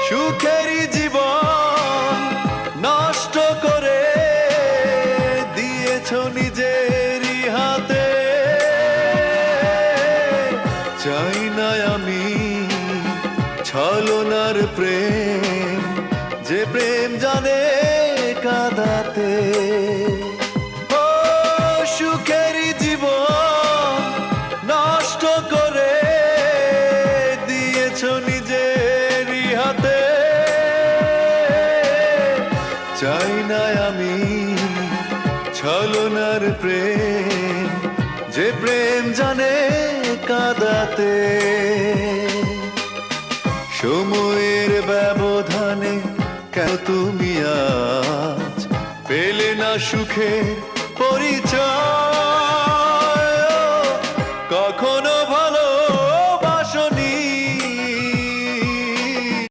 সুখেরই জীবন নষ্ট করে দিয়েছ নিজেরই হাতে। চাই না আমি ছলনার প্রেম, যে প্রেম জানে কাঁদাতে। ও সুখেরই জীবন নষ্ট করে দিয়েছ নিজেরই হাতে। চাই না আমি ছলনার প্রেম, যে প্রেম জানে কাঁদাতে। সময়ের ব্যবধানে কেন তুমি আজ পেলে না সুখের পরিচয়?